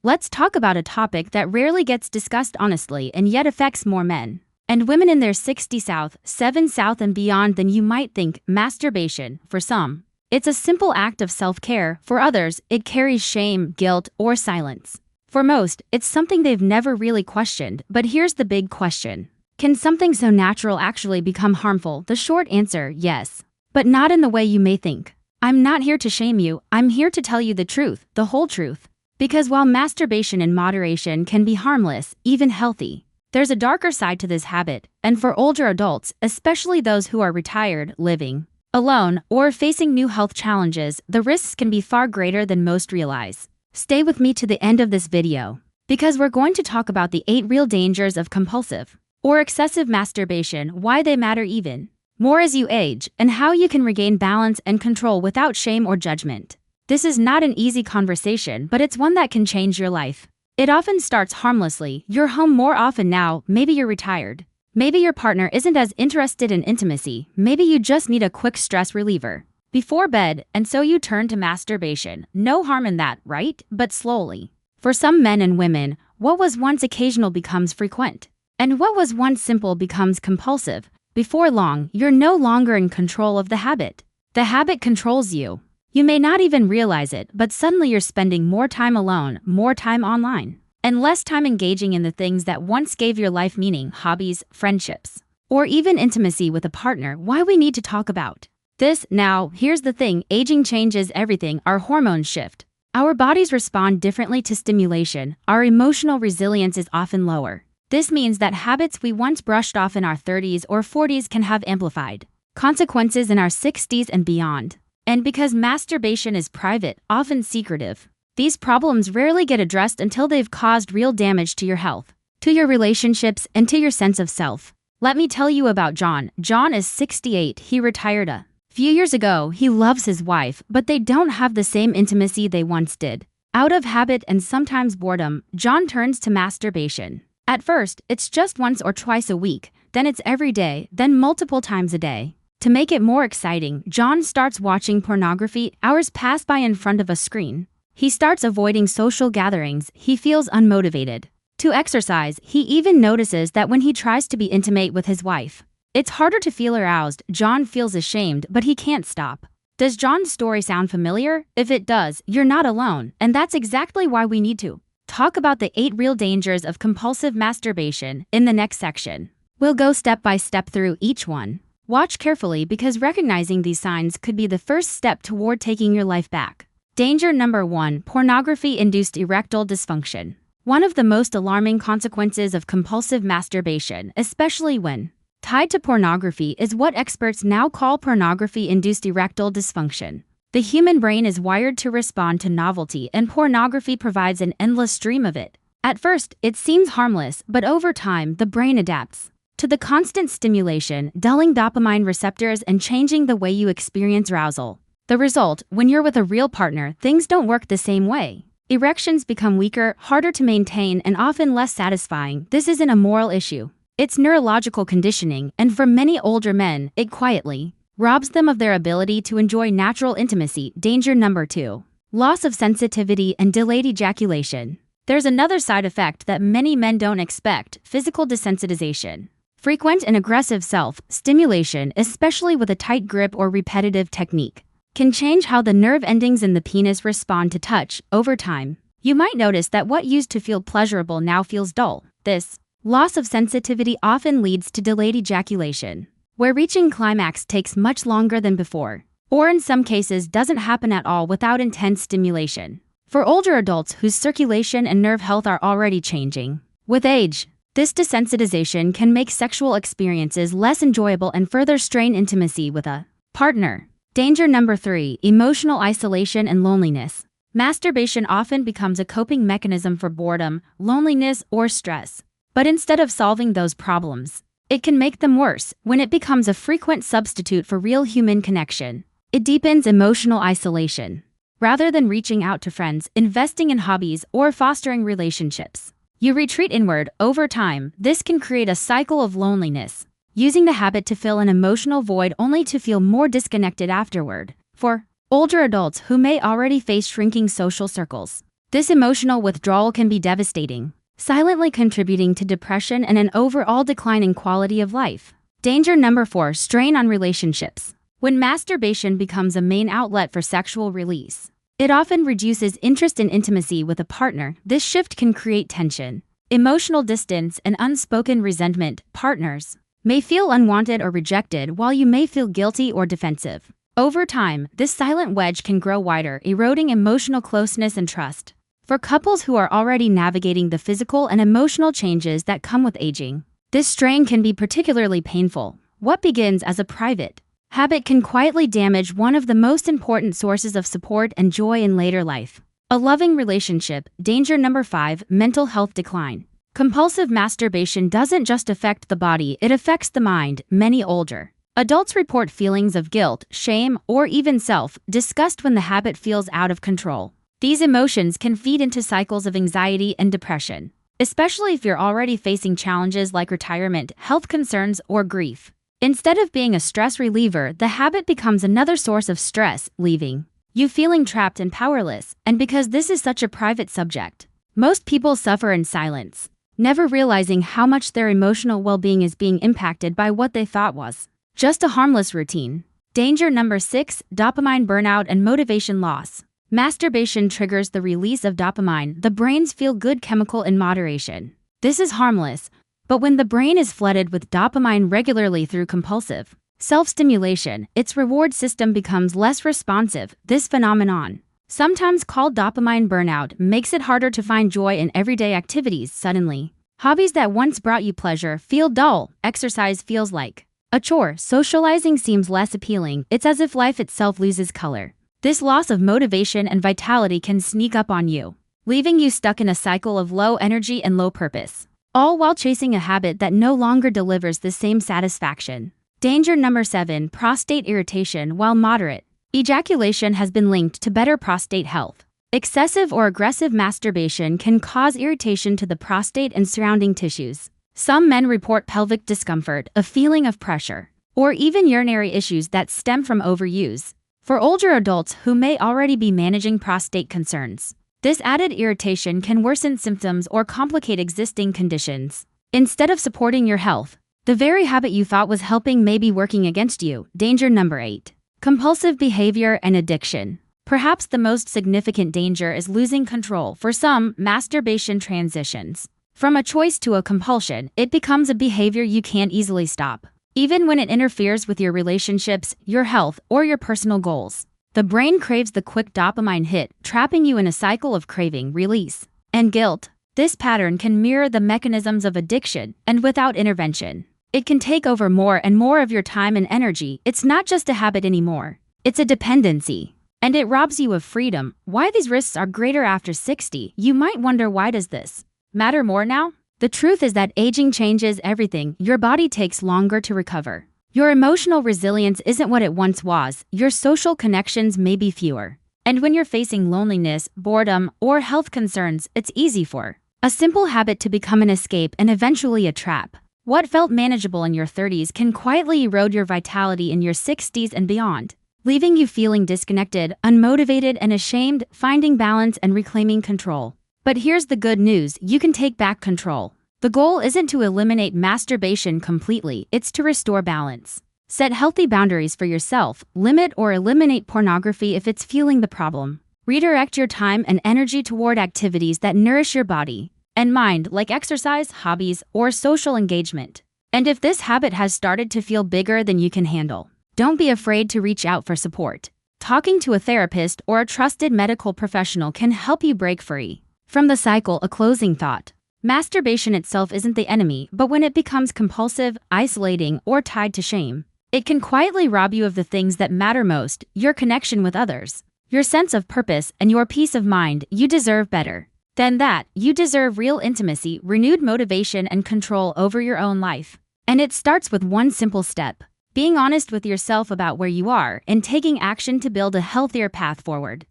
let's talk about a topic that rarely gets discussed honestly and yet affects more men and women in their 60 South, 7 South and beyond than you might think. Masturbation. For some, it's a simple act of self-care. For others, it carries shame, guilt, or silence. For most, it's something they've never really questioned. But here's the big question. Can something so natural actually become harmful? The short answer, yes. But not in the way you may think. I'm not here to shame you, I'm here to tell you the truth, the whole truth. Because while masturbation in moderation can be harmless, even healthy, there's a darker side to this habit, and for older adults, especially those who are retired, living alone, or facing new health challenges, the risks can be far greater than most realize. Stay with me to the end of this video, because we're going to talk about the 8 real dangers of compulsive or excessive masturbation, why they matter even more as you age, and how you can regain balance and control without shame or judgment. This is not an easy conversation, but it's one that can change your life. It often starts harmlessly. You're home more often now, maybe you're retired. Maybe your partner isn't as interested in intimacy, maybe you just need a quick stress reliever before bed, and so you turn to masturbation. No harm in that, right? But slowly. For some men and women, what was once occasional becomes frequent. And what was once simple becomes compulsive. Before long, you're no longer in control of the habit. The habit controls you. You may not even realize it, but suddenly you're spending more time alone, more time online, and less time engaging in the things that once gave your life meaning, hobbies, friendships, or even intimacy with a partner. Why we need to talk about this now. Here's the thing, aging changes everything. Our hormones shift. Our bodies respond differently to stimulation. Our emotional resilience is often lower. This means that habits we once brushed off in our 30s or 40s can have amplified consequences in our 60s and beyond. And because masturbation is private, often secretive, these problems rarely get addressed until they've caused real damage to your health, to your relationships, and to your sense of self. Let me tell you about John. John is 68. He retired a few years ago. He loves his wife, but they don't have the same intimacy they once did. Out of habit and sometimes boredom, John turns to masturbation. At first, it's just once or twice a week, then it's every day, then multiple times a day. To make it more exciting, John starts watching pornography. Hours pass by in front of a screen. He starts avoiding social gatherings. He feels unmotivated to exercise. He even notices that when he tries to be intimate with his wife, it's harder to feel aroused. John feels ashamed, but he can't stop. Does John's story sound familiar? If it does, you're not alone, and that's exactly why we need to talk about the 8 real dangers of compulsive masturbation in the next section. We'll go step by step through each one. Watch carefully because recognizing these signs could be the first step toward taking your life back. Danger number 1, pornography-induced erectile dysfunction. One of the most alarming consequences of compulsive masturbation, especially when tied to pornography, is what experts now call pornography-induced erectile dysfunction. The human brain is wired to respond to novelty, and pornography provides an endless stream of it. At first, it seems harmless, but over time, the brain adapts to the constant stimulation, dulling dopamine receptors and changing the way you experience arousal. The result, when you're with a real partner, things don't work the same way. Erections become weaker, harder to maintain, and often less satisfying. This isn't a moral issue. It's neurological conditioning, and for many older men, it quietly robs them of their ability to enjoy natural intimacy. Danger number 2, loss of sensitivity and delayed ejaculation. There's another side effect that many men don't expect: physical desensitization. Frequent and aggressive self-stimulation, especially with a tight grip or repetitive technique, can change how the nerve endings in the penis respond to touch. Over time, you might notice that what used to feel pleasurable now feels dull. This loss of sensitivity often leads to delayed ejaculation, where reaching climax takes much longer than before, or in some cases doesn't happen at all without intense stimulation. For older adults whose circulation and nerve health are already changing with age, this desensitization can make sexual experiences less enjoyable and further strain intimacy with a partner. Danger number 3, emotional isolation and loneliness. Masturbation often becomes a coping mechanism for boredom, loneliness, or stress. But instead of solving those problems, it can make them worse. When it becomes a frequent substitute for real human connection, it deepens emotional isolation. Rather than reaching out to friends, investing in hobbies, or fostering relationships, you retreat inward. Over time, this can create a cycle of loneliness, using the habit to fill an emotional void only to feel more disconnected afterward. For older adults who may already face shrinking social circles, This emotional withdrawal can be devastating, silently contributing to depression and an overall decline in quality of life. Danger number 4, strain on relationships. When masturbation becomes a main outlet for sexual release, it often reduces interest in intimacy with a partner. This shift can create tension, emotional distance, and unspoken resentment. Partners may feel unwanted or rejected, while you may feel guilty or defensive. Over time, this silent wedge can grow wider, eroding emotional closeness and trust. For couples who are already navigating the physical and emotional changes that come with aging, this strain can be particularly painful. What begins as a private habit can quietly damage one of the most important sources of support and joy in later life. A loving relationship. Danger number 5, mental health decline. Compulsive masturbation doesn't just affect the body, it affects the mind. Many older adults report feelings of guilt, shame, or even self-disgust when the habit feels out of control. These emotions can feed into cycles of anxiety and depression, especially if you're already facing challenges like retirement, health concerns, or grief. Instead of being a stress reliever, the habit becomes another source of stress, leaving you feeling trapped and powerless. And because this is such a private subject, most people suffer in silence, never realizing how much their emotional well-being is being impacted by what they thought was just a harmless routine. Danger number 6, dopamine burnout and motivation loss. Masturbation triggers the release of dopamine, the brain's feel-good chemical, in moderation. This is harmless, but when the brain is flooded with dopamine regularly through compulsive self-stimulation, its reward system becomes less responsive. This phenomenon, sometimes called dopamine burnout, makes it harder to find joy in everyday activities. Suddenly, hobbies that once brought you pleasure feel dull, exercise feels like a chore, socializing seems less appealing. It's as if life itself loses color. This loss of motivation and vitality can sneak up on you, leaving you stuck in a cycle of low energy and low purpose, all while chasing a habit that no longer delivers the same satisfaction. Danger number 7, prostate irritation. While moderate ejaculation has been linked to better prostate health, excessive or aggressive masturbation can cause irritation to the prostate and surrounding tissues. Some men report pelvic discomfort, a feeling of pressure, or even urinary issues that stem from overuse. For older adults who may already be managing prostate concerns, this added irritation can worsen symptoms or complicate existing conditions. Instead of supporting your health, the very habit you thought was helping may be working against you. Danger number 8, compulsive behavior and addiction. Perhaps the most significant danger is losing control. For some, masturbation transitions from a choice to a compulsion. It becomes a behavior you can't easily stop, even when it interferes with your relationships, your health, or your personal goals. The brain craves the quick dopamine hit, trapping you in a cycle of craving, release, and guilt. This pattern can mirror the mechanisms of addiction, and without intervention, it can take over more and more of your time and energy. It's not just a habit anymore, it's a dependency, and it robs you of freedom. Why these risks are greater after 60? You might wonder, why does this matter more now? The truth is that aging changes everything. Your body takes longer to recover. Your emotional resilience isn't what it once was. Your social connections may be fewer. And when you're facing loneliness, boredom, or health concerns, it's easy for a simple habit to become an escape and eventually a trap. What felt manageable in your 30s can quietly erode your vitality in your 60s and beyond, leaving you feeling disconnected, unmotivated, and ashamed. Finding balance and reclaiming control. But here's the good news: you can take back control. The goal isn't to eliminate masturbation completely, it's to restore balance. Set healthy boundaries for yourself, limit or eliminate pornography if it's fueling the problem. Redirect your time and energy toward activities that nourish your body and mind, like exercise, hobbies, or social engagement. And if this habit has started to feel bigger than you can handle, don't be afraid to reach out for support. Talking to a therapist or a trusted medical professional can help you break free from the cycle. A closing thought: masturbation itself isn't the enemy, but when it becomes compulsive, isolating, or tied to shame, it can quietly rob you of the things that matter most: your connection with others, your sense of purpose, and your peace of mind. You deserve better than that. You deserve real intimacy, renewed motivation, and control over your own life. And it starts with one simple step: being honest with yourself about where you are and taking action to build a healthier path forward.